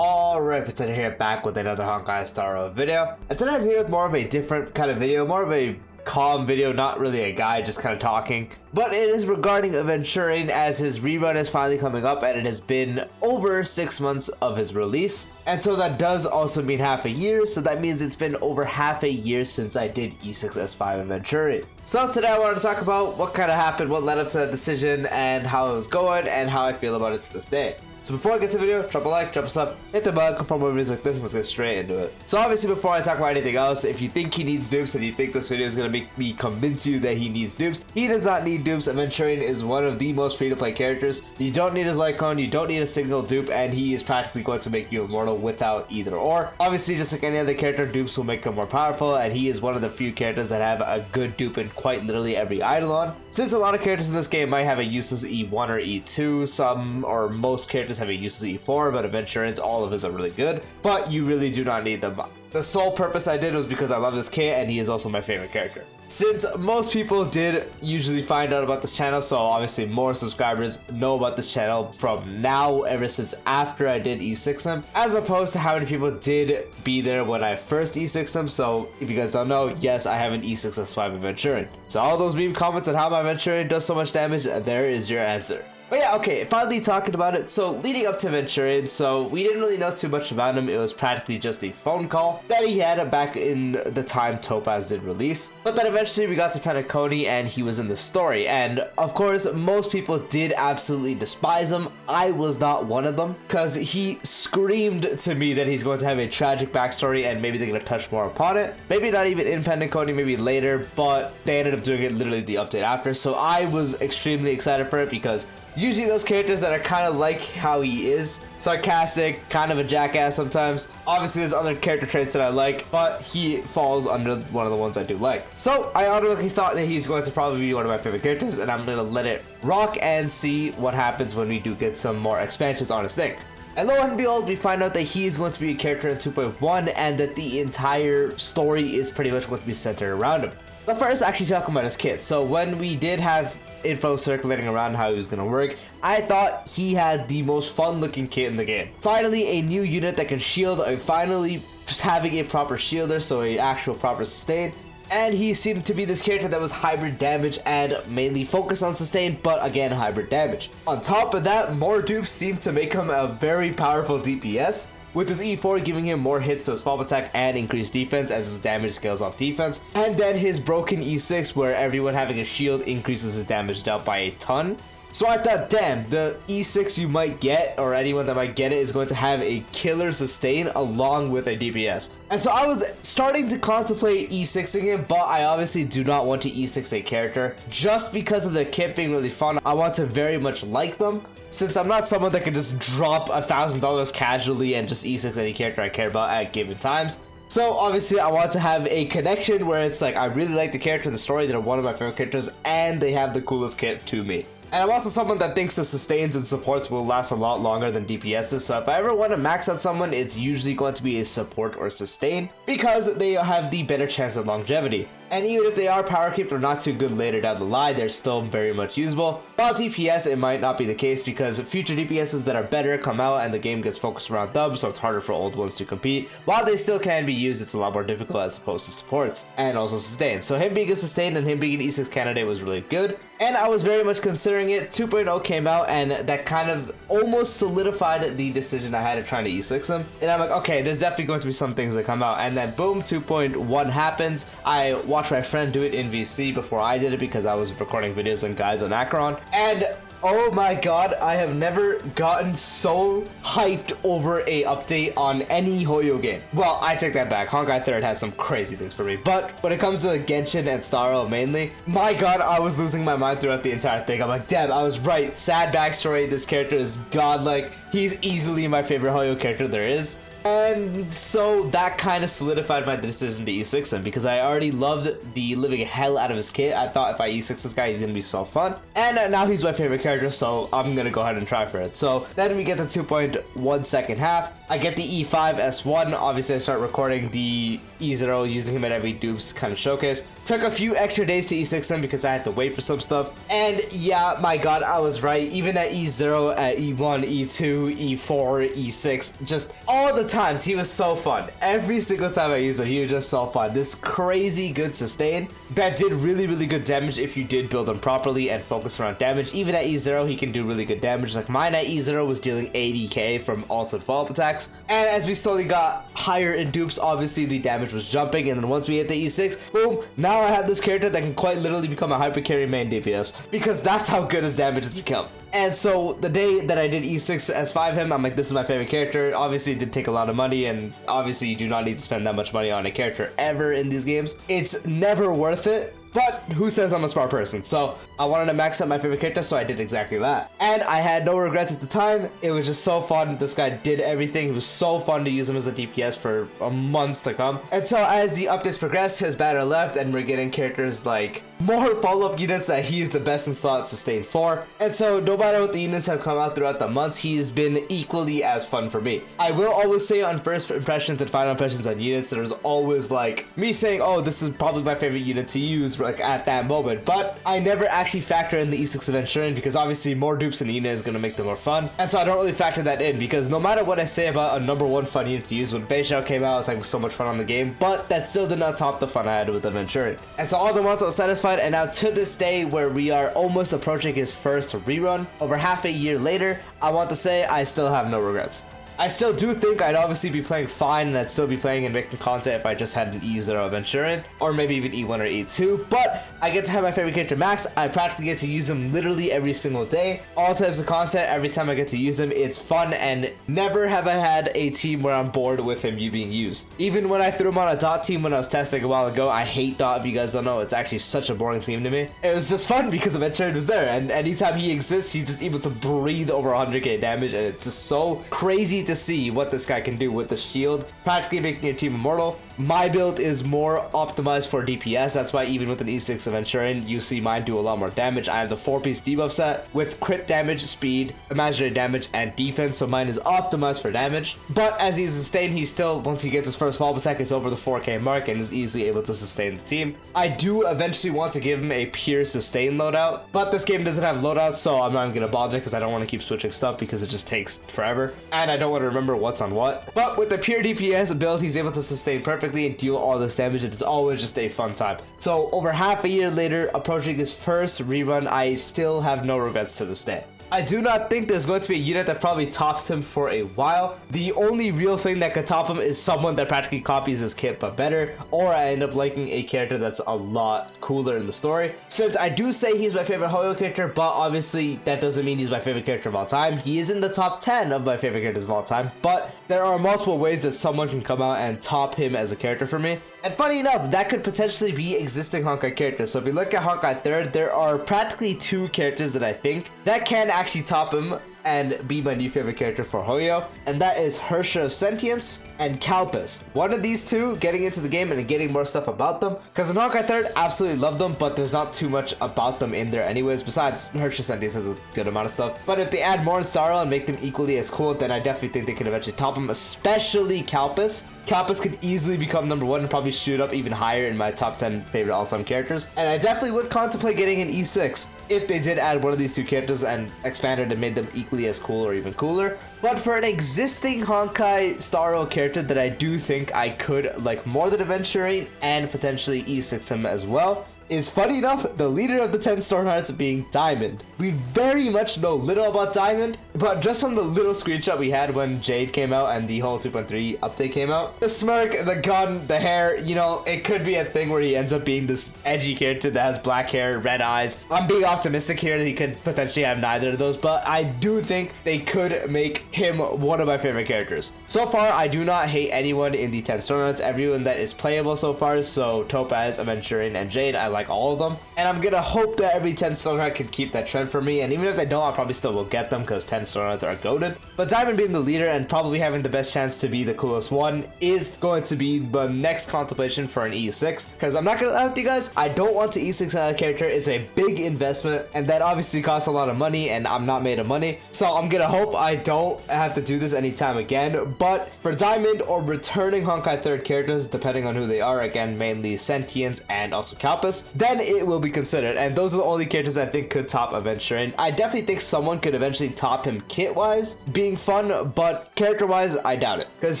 Alright, Potato here, back with another Honkai Star Rail video. And today I'm here with more of a different kind of video, more of a calm video, not really a guy, just kind of talking. But it is regarding Aventurine, as his rerun is finally coming up and it has been over 6 months of his release. And so that does also mean half a year, so that means it's been over half a year since I did E6S5 Aventurine. So today I wanted to talk about what kind of happened, what led up to that decision, and how it was going, and how I feel about it to this day. So before I get to the video, drop a like, drop a sub, hit the bell, confirm more videos like this, and let's get straight into it. So obviously before I talk about anything else, if you think he needs dupes and you think this video is going to make me convince you that he needs dupes, he does not need dupes. Aventurine is one of the most free-to-play characters. You don't need his Lycon, you don't need a single dupe, and he is practically going to make you immortal without either or. Obviously, just like any other character, dupes will make him more powerful, and he is one of the few characters that have a good dupe in quite literally every Eidolon. Since a lot of characters in this game might have a useless E1 or E2, some or most characters have a useless E4, but Aventurine's all of his are really good, but you really do not need them. The sole purpose I did was because I love this kid and he is also my favorite character. Since most people did usually find out about this channel, so obviously more subscribers know about this channel from now ever since after I did E6 them, as opposed to how many people did be there when I first E6 them. So if you guys don't know, yes, I have an E6S5 Aventurine. So all those meme comments on how my Aventurine does so much damage, there is your answer. But yeah, okay, finally talking about it. So leading up to Aventurine, so we didn't really know too much about him. It was practically just a phone call that he had back in the time Topaz did release. But then eventually we got to Penacony and he was in the story. And of course, most people did absolutely despise him. I was not one of them, because he screamed to me that he's going to have a tragic backstory and maybe they're going to touch more upon it. Maybe not even in Penacony, maybe later, but they ended up doing it literally the update after. So I was extremely excited for it, because usually those characters that are kind of like how he is, sarcastic, kind of a jackass sometimes. Obviously there's other character traits that I like, but he falls under one of the ones I do like. So I automatically thought that he's going to probably be one of my favorite characters, and I'm going to let it rock and see what happens when we do get some more expansions on his thing. And lo and behold, we find out that he is going to be a character in 2.1 and that the entire story is pretty much going to be centered around him. But first, actually talking about his kit. So when we did have info circulating around how he was going to work, I thought he had the most fun looking kit in the game. Finally, a new unit that can shield, finally just having a proper shielder, so a actual proper sustain. And he seemed to be this character that was hybrid damage and mainly focused on sustain, but again, hybrid damage. On top of that, more dupes seemed to make him a very powerful DPS, with his E4 giving him more hits to his follow attack and increased defense as his damage scales off defense. And then his broken E6, where everyone having a shield increases his damage dealt by a ton. So I thought, damn, the E6 you might get, or anyone that might get it, is going to have a killer sustain along with a DPS. And so I was starting to contemplate E6ing him, but I obviously do not want to E6 a character. Just because of the kit being really fun, I want to very much like them. Since I'm not someone that can just drop $1,000 casually and just E6 any character I care about at given times. So obviously I want to have a connection where it's like I really like the character, the story, they're one of my favorite characters, and they have the coolest kit to me. And I'm also someone that thinks the sustains and supports will last a lot longer than DPSs, so if I ever want to max out someone, it's usually going to be a support or sustain, because they have the better chance of longevity. And even if they are power creep or not too good later down the line, they're still very much usable. While DPS, it might not be the case, because future DPSs that are better come out and the game gets focused around dubs, so it's harder for old ones to compete. While they still can be used, it's a lot more difficult as opposed to supports, and also sustain. So him being a sustain and him being an E6 candidate was really good, and I was very much considering it. 2.0 came out, and that kind of almost solidified the decision I had of trying to E6 him. And I'm like, okay, there's definitely going to be some things that come out, and then boom, 2.1 happens. I watched my friend do it in VC before I did it, because I was recording videos and guides on Acheron, and oh my god, I have never gotten so hyped over a update on any Hoyo game. Well, I take that back. Honkai 3rd had some crazy things for me, but when it comes to Genshin and Star Rail mainly, my god, I was losing my mind throughout the entire thing. I'm like, damn, I was right. Sad backstory. This character is godlike. He's easily my favorite Hoyo character there is. And so that kind of solidified my decision to E6 him, because I already loved the living hell out of his kit. I thought if I E6 this guy, he's gonna be so fun. And now he's my favorite character, so I'm gonna go ahead and try for it. So then we get the 2.1 second half. I get the E5S1. Obviously I start recording the E0 using him at every dupes kind of showcase. Took a few extra days to E6 him because I had to wait for some stuff. And yeah, my god, I was right. Even at E0, at E1, E2, E4, E6, just all the times he was so fun. Every single time I used him, he was just so fun. This crazy good sustain that did really, really good damage if you did build him properly and focus around damage. Even at E0, he can do really good damage. Like mine at E0 was dealing 80k from ults and follow-up attacks. And as we slowly got higher in dupes, obviously the damage was jumping. And then once we hit the E6, boom, now I have this character that can quite literally become a hyper carry main DPS, because that's how good his damage has become. And so the day that I did E6S5 him, I'm like, this is my favorite character. Obviously it did take a lot of money, and obviously you do not need to spend that much money on a character ever in these games. It's never worth it. But who says I'm a smart person? So I wanted to max out my favorite character, so I did exactly that. And I had no regrets at the time. It was just so fun. This guy did everything. It was so fun to use him as a DPS for months to come. And so as the updates progressed, his banner left, and we're getting characters like more follow-up units that he's the best in slot sustain for. And so no matter what the units have come out throughout the months, he's been equally as fun for me. I will always say on first impressions and final impressions on units, there's always like me saying, oh, this is probably my favorite unit to use like at that moment, but I never actually factor in the E6 Aventurine, because obviously more dupes in unit is going to make them more fun. And so I don't really factor that in, because no matter what I say about a #1 fun unit to use, when Feixiao came out, it was like so much fun on the game, but that still did not top the fun I had with the Aventurine. And so all the months I was satisfied, and now to this day, where we are almost approaching his first rerun, over half a year later, I want to say I still have no regrets. I still do think I'd obviously be playing fine, and I'd still be playing and making content if I just had an E0 Aventurine, or maybe even E1 or E2, but I get to have my favorite character max. I practically get to use him literally every single day. All types of content, every time I get to use him, it's fun, and never have I had a team where I'm bored with him being used. Even when I threw him on a dot team when I was testing a while ago, I hate dot, if you guys don't know, it's actually such a boring team to me. It was just fun because Aventurine was there, and anytime he exists, he's just able to breathe over 100k damage, and it's just so crazy to see what this guy can do with the shield, practically making your team immortal. My build is more optimized for DPS. That's why even with an E6 Aventurine, you see mine do a lot more damage. I have the 4-piece debuff set with crit damage, speed, imaginary damage, and defense, so mine is optimized for damage. But as he's sustained, he still, once he gets his first follow-up attack, is over the 4k mark and is easily able to sustain the team. I do eventually want to give him a pure sustain loadout, but this game doesn't have loadouts, so I'm not even gonna bother, because I don't want to keep switching stuff because it just takes forever, and I don't want to remember what's on what. But with the pure DPS build, he's able to sustain perfectly and deal all this damage. It's always just a fun time. So over half a year later, approaching his first rerun, I still have no regrets to this day. I do not think there's going to be a unit that probably tops him for a while. The only real thing that could top him is someone that practically copies his kit but better, or I end up liking a character that's a lot cooler in the story. Since I do say he's my favorite Hoyo character, but obviously that doesn't mean he's my favorite character of all time. He is in the top 10 of my favorite characters of all time, but there are multiple ways that someone can come out and top him as a character for me. And funny enough, that could potentially be existing Honkai characters. So if we look at Honkai 3rd, there are practically 2 characters that I think that can actually top him and be my new favorite character for Hoyo, and that is Hersha of Sentience and Kalpis. One of these two getting into the game and getting more stuff about them, because in Honkai 3rd, absolutely love them, but there's not too much about them in there anyways, besides Hersha of Sentience has a good amount of stuff. But if they add more in Starro and make them equally as cool, then I definitely think they can eventually top them, especially Kalpis. Kalpis could easily become #1 and probably shoot up even higher in my top 10 favorite all-time characters, and I definitely would contemplate getting an E6 if they did add one of these 2 characters and expanded and made them equally as cool or even cooler. But for an existing Honkai Starro character that I do think I could like more than Aventurine and potentially E6 him as well, is, funny enough, the leader of the 10 Storm Hearts being Diamond. We very much know little about Diamond, but just from the little screenshot we had when Jade came out and the whole 2.3 update came out, the smirk, the gun, the hair, you know, it could be a thing where he ends up being this edgy character that has black hair, red eyes. I'm being optimistic here that he could potentially have neither of those, but I do think they could make him one of my favorite characters. So far, I do not hate anyone in the 10 Storm Hearts. Everyone that is playable so far, so Topaz, Aventurine, and Jade, I like like all of them. And I'm gonna hope that every 10 Stone Heart can keep that trend for me. And even if they don't, I probably still will get them because 10 Stone Hearts are goated. But Diamond being the leader and probably having the best chance to be the coolest one is going to be the next contemplation for an E6. Because I'm not gonna lie with you guys, I don't want to E6 on a character. It's a big investment and that obviously costs a lot of money and I'm not made of money. So I'm gonna hope I don't have to do this anytime again. But for Diamond or returning Honkai 3rd characters, depending on who they are, again, mainly Sentience and also Kalpus, then it will be considered. And those are the only characters I think could top Aventurine. I definitely think someone could eventually top him kit-wise, being fun, but character-wise, I doubt it. Because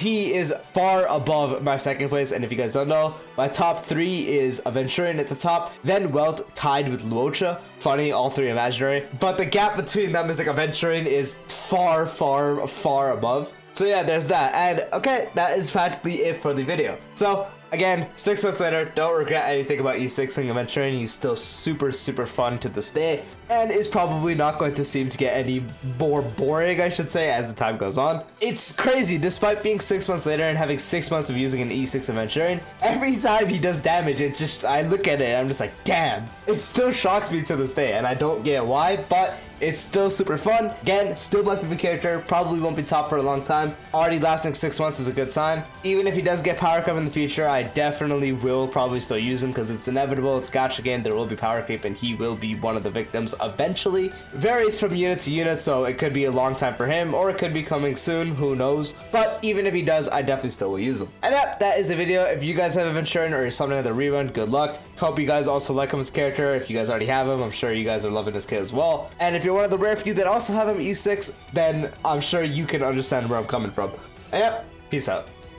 he is far above my second place, and if you guys don't know, my top 3 is Aventurine at the top, then Welt tied with Luocha. Funny, all 3 imaginary. But the gap between them is like Aventurine is far, far, far above. So yeah, there's that. And okay, that is practically it for the video. So again, 6 months later, don't regret anything about E6ing Aventurine. He's still super, super fun to this day, and is probably not going to seem to get any more boring, I should say, as the time goes on. It's crazy, despite being 6 months later and having 6 months of using an E6 Aventurine, every time he does damage, it's just, I look at it and I'm just like, damn. It still shocks me to this day, and I don't get why, but it's still super fun. Again, still my favorite character, probably won't be top for a long time. Already lasting 6 months is a good sign. Even if he does get power creep in the future, I definitely will probably still use him because it's inevitable. It's gacha game, there will be power creep, and he will be one of the victims eventually. Varies from unit to unit, so it could be a long time for him, or it could be coming soon, who knows. But even if he does, I definitely still will use him. And yep, that is the video. If you guys have Aventurine or you're something of the rerun, good luck. Hope you guys also like him as character. If you guys already have him, I'm sure you guys are loving this kid as well. And if you're one of the rare few that also have him E6, then I'm sure you can understand where I'm coming from. And yep, peace out.